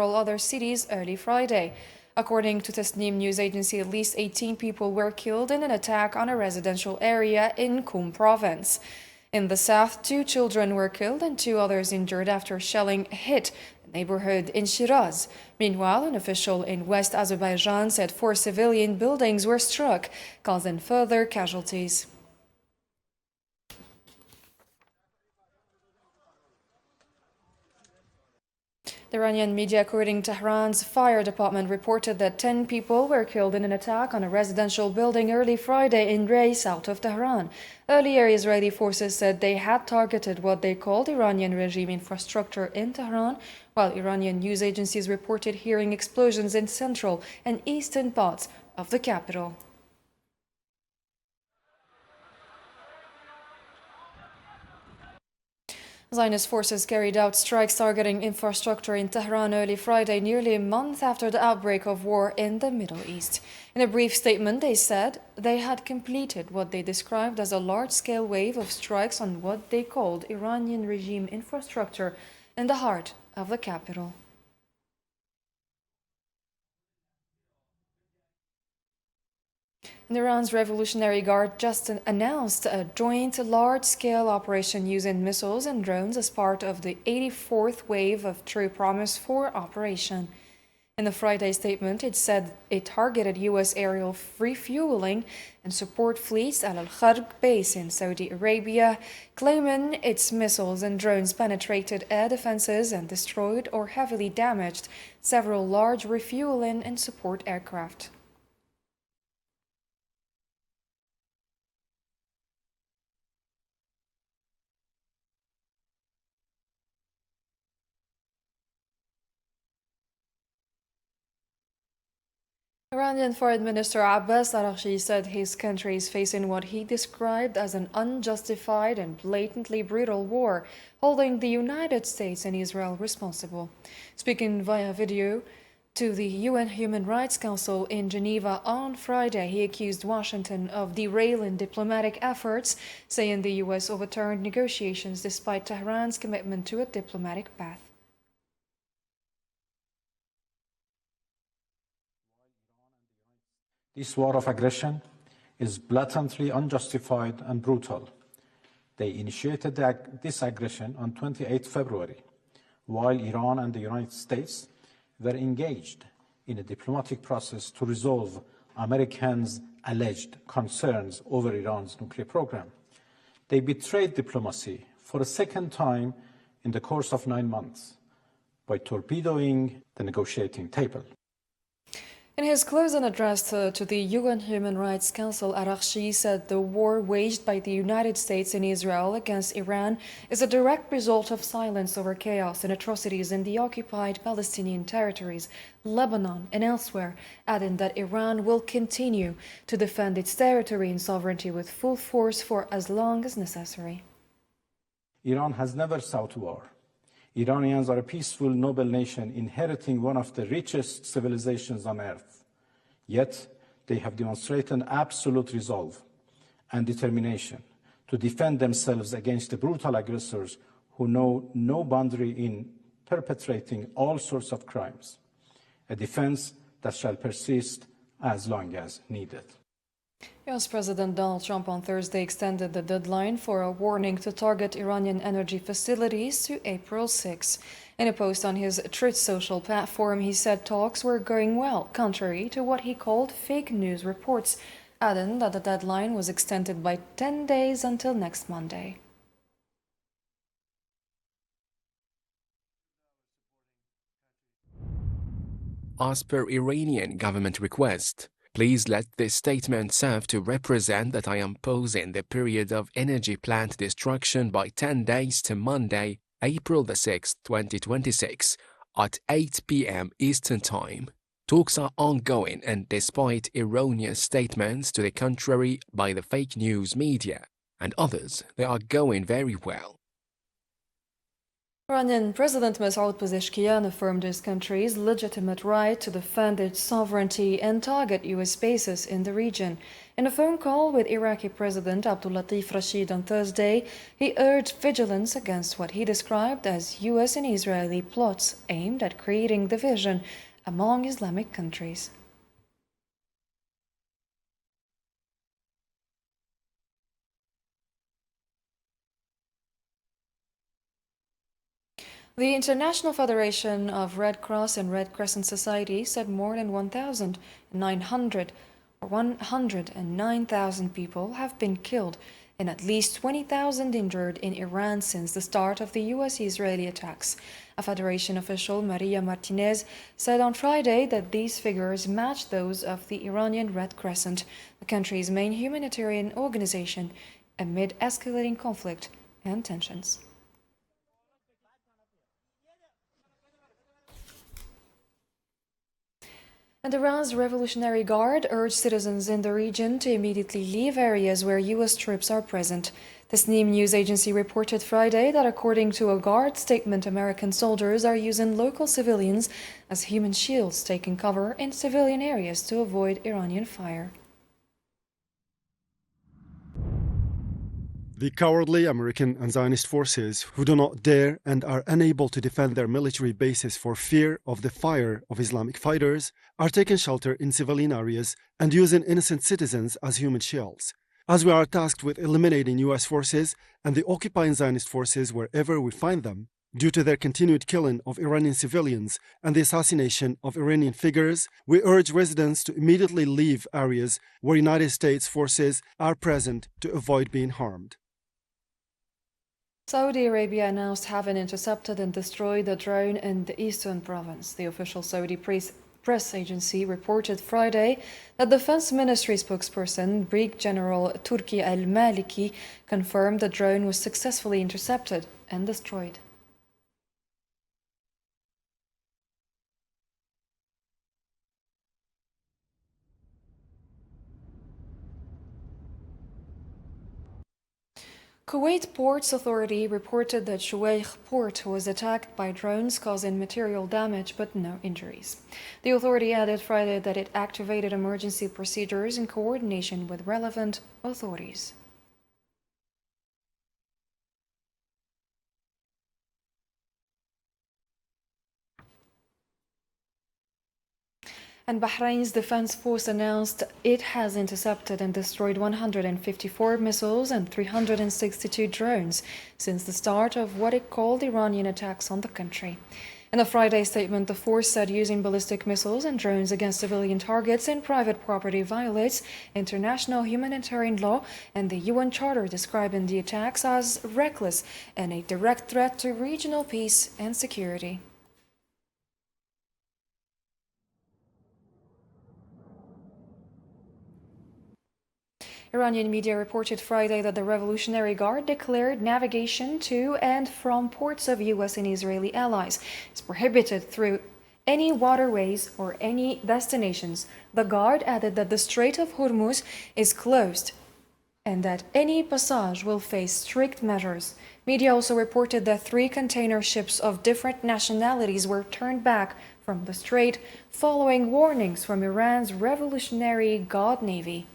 several other cities early Friday. According to Tasnim news agency, at least 18 people were killed in an attack on a residential area in Qom province. In the south, 2 children were killed and 2 others injured after shelling hit a neighborhood in Shiraz. Meanwhile, an official in West Azerbaijan said 4 civilian buildings were struck, causing further casualties. The Iranian media, quoting Tehran's fire department, reported that 10 people were killed in an attack on a residential building early Friday in Rey, south of Tehran. Earlier, Israeli forces said they had targeted what they called Iranian regime infrastructure in Tehran, while Iranian news agencies reported hearing explosions in central and eastern parts of the capital. Zionist forces carried out strikes targeting infrastructure in Tehran early Friday, nearly a month after the outbreak of war in the Middle East. In a brief statement, they said they had completed what they described as a large-scale wave of strikes on what they called Iranian regime infrastructure in the heart of the capital. Iran's Revolutionary Guard just announced a joint large-scale operation using missiles and drones as part of the 84th wave of True Promise 4 operation. In the Friday statement, it said it targeted U.S. aerial refueling and support fleets at Al-Kharg base in Saudi Arabia, claiming its missiles and drones penetrated air defenses and destroyed or heavily damaged several large refueling and support aircraft. Iranian Foreign Minister Abbas Araghchi said his country is facing what he described as an unjustified and blatantly brutal war, holding the United States and Israel responsible. Speaking via video to the UN Human Rights Council in Geneva on Friday, he accused Washington of derailing diplomatic efforts, saying the U.S. overturned negotiations despite Tehran's commitment to a diplomatic path. This war of aggression is blatantly unjustified and brutal. They initiated this aggression on 28 February, while Iran and the United States were engaged in a diplomatic process to resolve Americans' alleged concerns over Iran's nuclear program. They betrayed diplomacy for a second time in the course of 9 months by torpedoing the negotiating table. In his closing address to the UN Human Rights Council, Araghchi said the war waged by the United States and Israel against Iran is a direct result of silence over chaos and atrocities in the occupied Palestinian territories, Lebanon and elsewhere, adding that Iran will continue to defend its territory and sovereignty with full force for as long as necessary. Iran has never sought war. Iranians are a peaceful, noble nation inheriting one of the richest civilizations on earth. Yet, they have demonstrated absolute resolve and determination to defend themselves against the brutal aggressors who know no boundary in perpetrating all sorts of crimes, a defense that shall persist as long as needed. U.S. President Donald Trump on Thursday extended the deadline for a warning to target Iranian energy facilities to April 6. In a post on his Truth Social platform, he said talks were going well, contrary to what he called fake news reports, adding that the deadline was extended by 10 days until next Monday. As per Iranian government request, please let this statement serve to represent that I am pausing the period of energy plant destruction by 10 days to Monday, April the 6th, 2026, at 8 p.m. Eastern Time. Talks are ongoing, and despite erroneous statements to the contrary by the fake news media and others, they are going very well. Iranian President Masoud Pezeshkian affirmed his country's legitimate right to defend its sovereignty and target U.S. bases in the region. In a phone call with Iraqi President Abdulatif Rashid on Thursday, he urged vigilance against what he described as U.S. and Israeli plots aimed at creating division among Islamic countries. The International Federation of Red Cross and Red Crescent Society said more than 109,000 people have been killed and at least 20,000 injured in Iran since the start of the US-Israeli attacks. A Federation official, Maria Martinez, said on Friday that these figures match those of the Iranian Red Crescent, the country's main humanitarian organization, amid escalating conflict and tensions. And Iran's Revolutionary Guard urged citizens in the region to immediately leave areas where U.S. troops are present. The Tasnim news agency reported Friday that according to a Guard statement, American soldiers are using local civilians as human shields, taking cover in civilian areas to avoid Iranian fire. The cowardly American and Zionist forces who do not dare and are unable to defend their military bases for fear of the fire of Islamic fighters are taking shelter in civilian areas and using innocent citizens as human shields. As we are tasked with eliminating US forces and the occupying Zionist forces wherever we find them, due to their continued killing of Iranian civilians and the assassination of Iranian figures, we urge residents to immediately leave areas where United States forces are present to avoid being harmed. Saudi Arabia announced having intercepted and destroyed a drone in the eastern province. The official Saudi press agency reported Friday that Defense Ministry spokesperson Brigadier General Turki al-Maliki confirmed the drone was successfully intercepted and destroyed. Kuwait Ports Authority reported that Shuwaykh port was attacked by drones causing material damage but no injuries. The authority added Friday that it activated emergency procedures in coordination with relevant authorities. And Bahrain's defense force announced it has intercepted and destroyed 154 missiles and 362 drones since the start of what it called Iranian attacks on the country. In a Friday statement, the force said using ballistic missiles and drones against civilian targets and private property violates international humanitarian law and the UN Charter, describing the attacks as reckless and a direct threat to regional peace and security. Iranian media reported Friday that the Revolutionary Guard declared navigation to and from ports of U.S. and Israeli allies is prohibited through any waterways or any destinations. The Guard added that the Strait of Hormuz is closed and that any passage will face strict measures. Media also reported that 3 container ships of different nationalities were turned back from the strait following warnings from Iran's Revolutionary Guard Navy.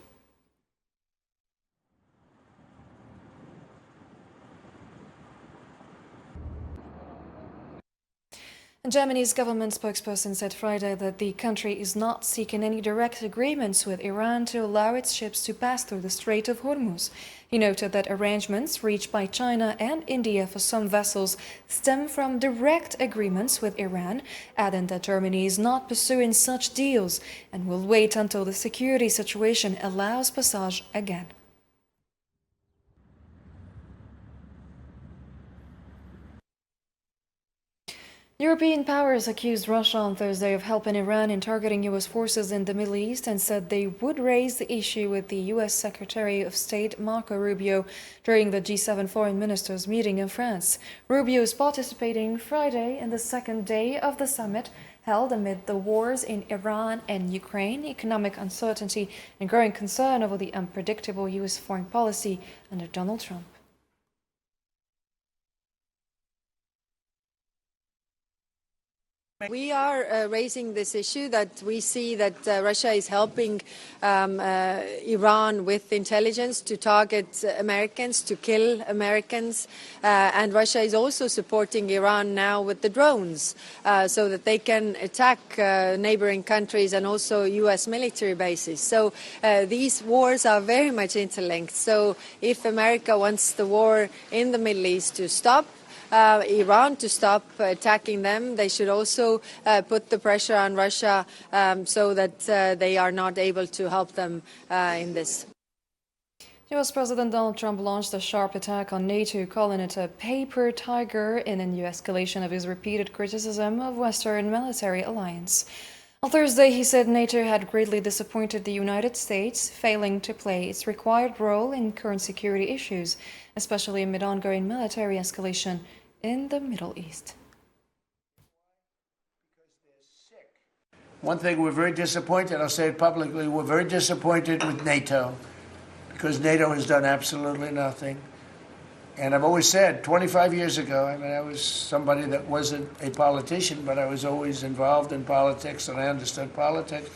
Germany's government spokesperson said Friday that the country is not seeking any direct agreements with Iran to allow its ships to pass through the Strait of Hormuz. He noted that arrangements reached by China and India for some vessels stem from direct agreements with Iran, adding that Germany is not pursuing such deals and will wait until the security situation allows passage again. European powers accused Russia on Thursday of helping Iran in targeting U.S. forces in the Middle East and said they would raise the issue with the U.S. Secretary of State Marco Rubio during the G7 foreign ministers meeting in France. Rubio is participating Friday in the second day of the summit held amid the wars in Iran and Ukraine, economic uncertainty, and growing concern over the unpredictable U.S. foreign policy under Donald Trump. We are raising this issue that we see that Russia is helping Iran with intelligence to target Americans, to kill Americans, and Russia is also supporting Iran now with the drones so that they can attack neighboring countries and also U.S. military bases. So these wars are very much interlinked. So if America wants the war in the Middle East to stop, Iran to stop attacking them, they should also put the pressure on Russia so that they are not able to help them in this. U.S. President Donald Trump launched a sharp attack on NATO, calling it a paper tiger in a new escalation of his repeated criticism of Western military alliance. On Thursday, he said NATO had greatly disappointed the United States, failing to play its required role in current security issues, especially amid ongoing military escalation in the Middle East. One thing, we're very disappointed, I'll say it publicly, we're very disappointed with NATO because NATO has done absolutely nothing. And I've always said, 25 years ago, I mean, I was somebody that wasn't a politician, but I was always involved in politics and I understood politics.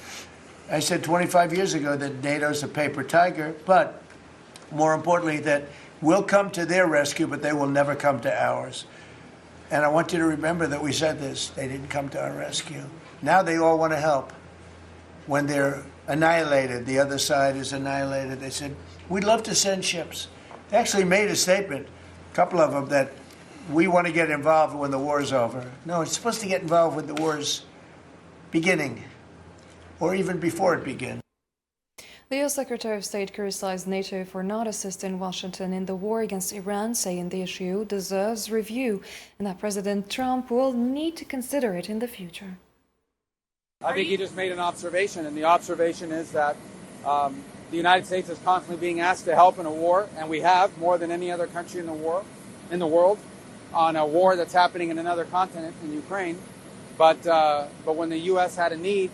I said 25 years ago that NATO's a paper tiger, but more importantly, that we'll come to their rescue, but they will never come to ours. And I want you to remember that we said this. They didn't come to our rescue. Now they all want to help. When they're annihilated, the other side is annihilated, they said, we'd love to send ships. They actually made a statement, a couple of them, that we want to get involved when the war is over. No, it's supposed to get involved when the war is beginning, or even before it begins. The U.S. Secretary of State criticized NATO for not assisting Washington in the war against Iran, saying the issue deserves review and that President Trump will need to consider it in the future. I think he just made an observation, and the observation is that the United States is constantly being asked to help in a war, and we have more than any other country in the world, on a war that's happening in another continent, in Ukraine. But when the U.S. had a need,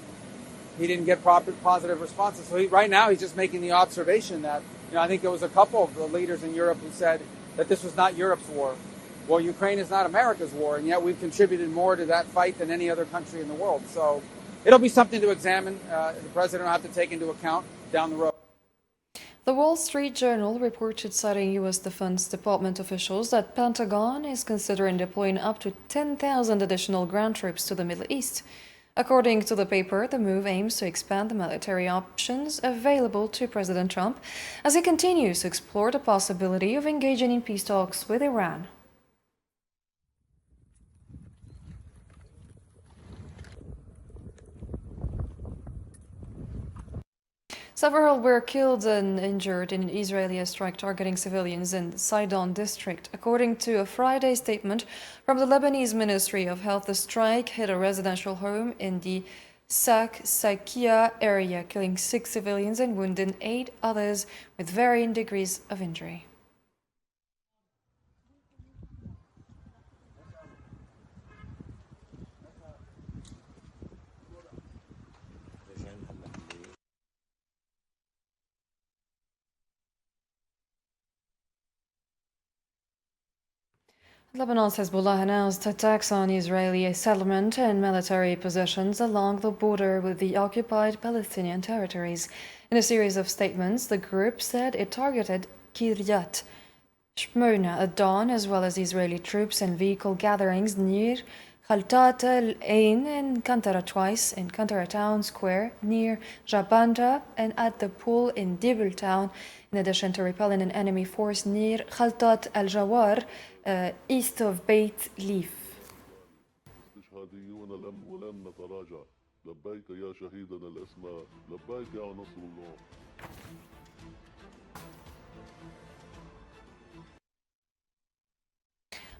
he didn't get positive responses. So right now he's just making the observation that, I think there was a couple of the leaders in Europe who said that this was not Europe's war. Well, Ukraine is not America's war, and yet we've contributed more to that fight than any other country in the world. So it'll be something to examine. The president will have to take into account down the road. The Wall Street Journal reported, citing U.S. Defense Department officials, that Pentagon is considering deploying up to 10,000 additional ground troops to the Middle East. According to the paper, the move aims to expand the military options available to President Trump as he continues to explore the possibility of engaging in peace talks with Iran. Several were killed and injured in an Israeli strike targeting civilians in Sidon district. According to a Friday statement from the Lebanese Ministry of Health, the strike hit a residential home in the Sakia area, killing 6 civilians and wounding 8 others with varying degrees of injury. Lebanon's Hezbollah announced attacks on Israeli settlement and military positions along the border with the occupied Palestinian territories. In a series of statements, the group said it targeted Kiryat Shmona at dawn, as well as Israeli troops and vehicle gatherings near Khaltat al-Ain and Kantara twice, in Kantara Town Square, near Jabanta, and at the pool in Dibble Town, in addition to repelling an enemy force near Khaltat al-Jawar, east of Beit Leaf.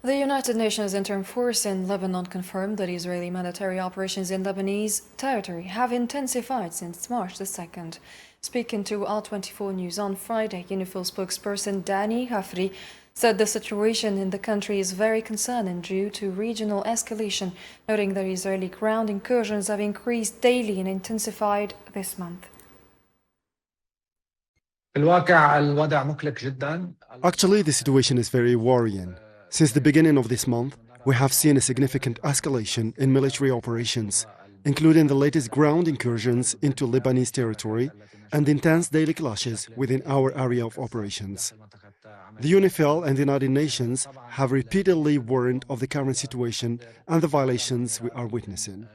The United Nations Interim Force in Lebanon confirmed that Israeli military operations in Lebanese territory have intensified since March the 2nd. Speaking to Al24 News on Friday, UNIFIL spokesperson Danny Hafri said the situation in the country is very concerning due to regional escalation, noting that Israeli ground incursions have increased daily and intensified this month. Actually, the situation is very worrying. Since the beginning of this month, we have seen a significant escalation in military operations, including the latest ground incursions into Lebanese territory and intense daily clashes within our area of operations. The UNIFIL and the United Nations have repeatedly warned of the current situation and the violations we are witnessing.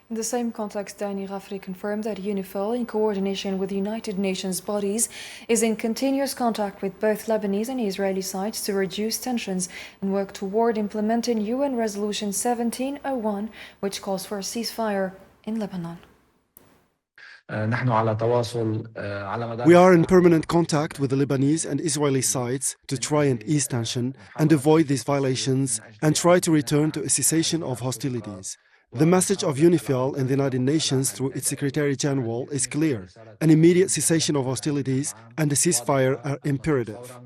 In the same context, Dani Ghafri confirmed that UNIFIL, in coordination with United Nations bodies, is in continuous contact with both Lebanese and Israeli sides to reduce tensions and work toward implementing UN Resolution 1701, which calls for a ceasefire in Lebanon. We are in permanent contact with the Lebanese and Israeli sides to try and ease tension and avoid these violations and try to return to a cessation of hostilities. The message of UNIFIL and the United Nations through its Secretary General is clear. An immediate cessation of hostilities and a ceasefire are imperative.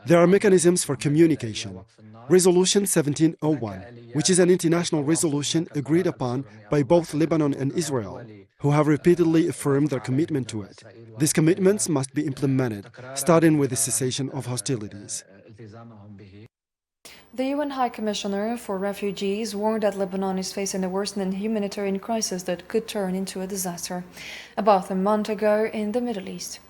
There are mechanisms for communication. Resolution 1701, which is an international resolution agreed upon by both Lebanon and Israel, who have repeatedly affirmed their commitment to it. These commitments must be implemented, starting with the cessation of hostilities. The UN High Commissioner for Refugees warned that Lebanon is facing a worsening humanitarian crisis that could turn into a disaster about a month ago in the Middle East.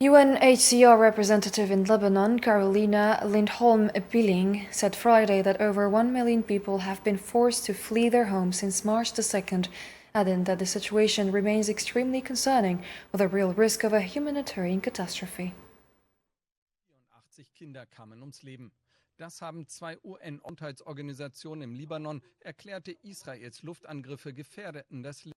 UNHCR representative in Lebanon, Carolina Lindholm-Billing, said Friday that over 1 million people have been forced to flee their homes since March the 2nd, adding that the situation remains extremely concerning with a real risk of a humanitarian catastrophe. Das haben zwei UN-Aufenthaltsorganisationen im Libanon erklärte Israels Luftangriffe gefährdeten das Leben.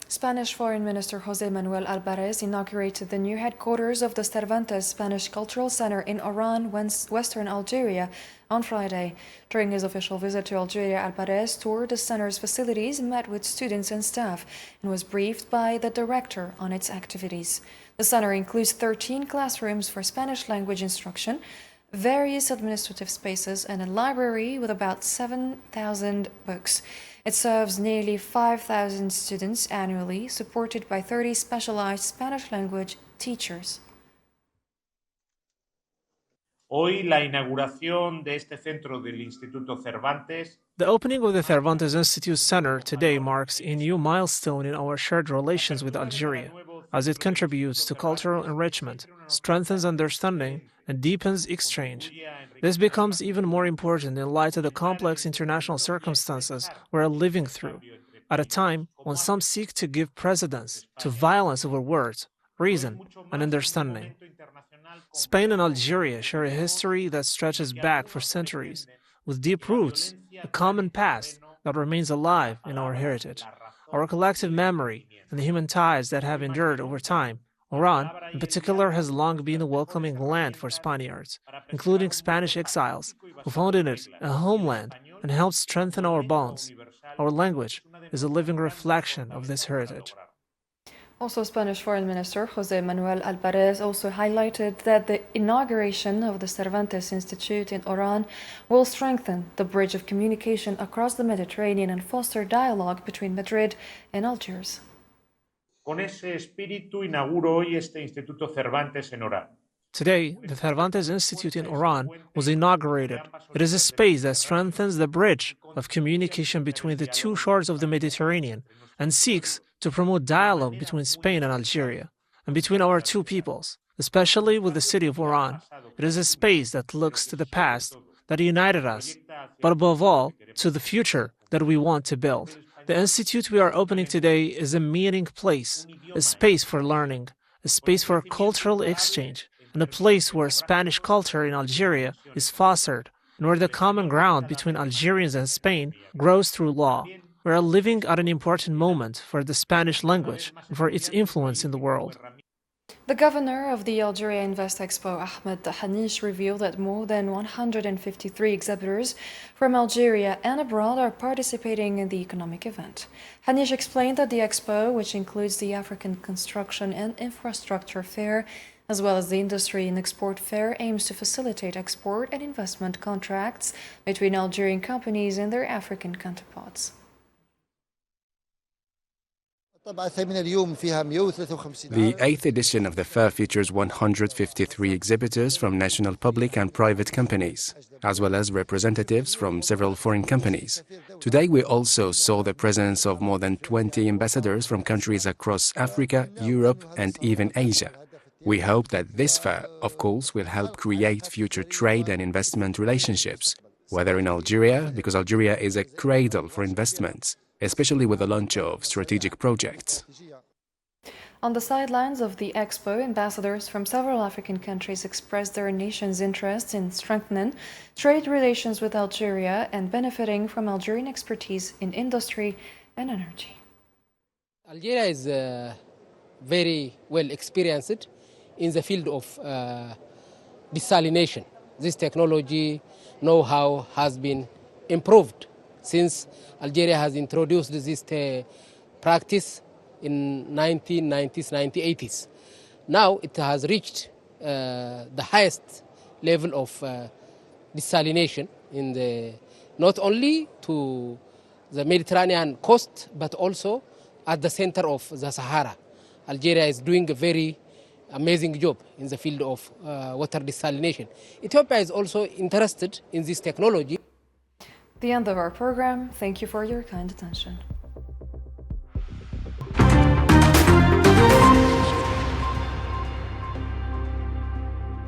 Spanish Foreign Minister José Manuel Álvarez inaugurated the new headquarters of the Cervantes Spanish Cultural Center in Oran, western Algeria, on Friday. During his official visit to Algeria, Álvarez toured the center's facilities, met with students and staff, and was briefed by the director on its activities. The center includes 13 classrooms for Spanish language instruction, various administrative spaces, and a library with about 7,000 books. It serves nearly 5,000 students annually, supported by 30 specialized Spanish language teachers. Hoy la inauguración de este centro del Instituto Cervantes. The opening of the Cervantes Institute Center today marks a new milestone in our shared relations with Algeria, as it contributes to cultural enrichment, strengthens understanding, and deepens exchange. This becomes even more important in light of the complex international circumstances we're living through, at a time when some seek to give precedence to violence over words, reason, and understanding. Spain and Algeria share a history that stretches back for centuries, with deep roots, a common past that remains alive in our heritage, our collective memory, and the human ties that have endured over time. Oran, in particular, has long been a welcoming land for Spaniards, including Spanish exiles, who found in it a homeland and helped strengthen our bonds. Our language is a living reflection of this heritage. Also, Spanish Foreign Minister José Manuel Álvarez also highlighted that the inauguration of the Cervantes Institute in Oran will strengthen the bridge of communication across the Mediterranean and foster dialogue between Madrid and Algiers. Con ese espíritu inauguro hoy este Instituto Cervantes en Orán. Today, the Cervantes Institute in Oran was inaugurated. It is a space that strengthens the bridge of communication between the two shores of the Mediterranean and seeks to promote dialogue between Spain and Algeria, and between our two peoples, especially with the city of Oran. It is a space that looks to the past that united us, but above all, to the future that we want to build. The institute we are opening today is a meeting place, a space for learning, a space for cultural exchange, and a place where Spanish culture in Algeria is fostered, and where the common ground between Algerians and Spain grows through law. We are living at an important moment for the Spanish language and for its influence in the world. The governor of the Algeria Invest Expo, Ahmed Hanish, revealed that more than 153 exhibitors from Algeria and abroad are participating in the economic event. Hanish explained that the expo, which includes the African Construction and Infrastructure Fair, as well as the Industry and Export Fair, aims to facilitate export and investment contracts between Algerian companies and their African counterparts. The 8th edition of the fair features 153 exhibitors from national public and private companies, as well as representatives from several foreign companies. Today we also saw the presence of more than 20 ambassadors from countries across Africa, Europe and even Asia. We hope that this fair, of course, will help create future trade and investment relationships, whether in Algeria, because Algeria is a cradle for investments, especially with the launch of strategic projects. On the sidelines of the expo, ambassadors from several African countries expressed their nation's interest in strengthening trade relations with Algeria and benefiting from Algerian expertise in industry and energy. Algeria is very well experienced in the field of desalination. This technology know-how has been improved since Algeria has introduced this practice in 1990s, 1980s. Now it has reached the highest level of desalination in the, not only to the Mediterranean coast, but also at the center of the Sahara. Algeria is doing a very amazing job in the field of water desalination. Ethiopia is also interested in this technology. The end of our program. Thank you for your kind attention.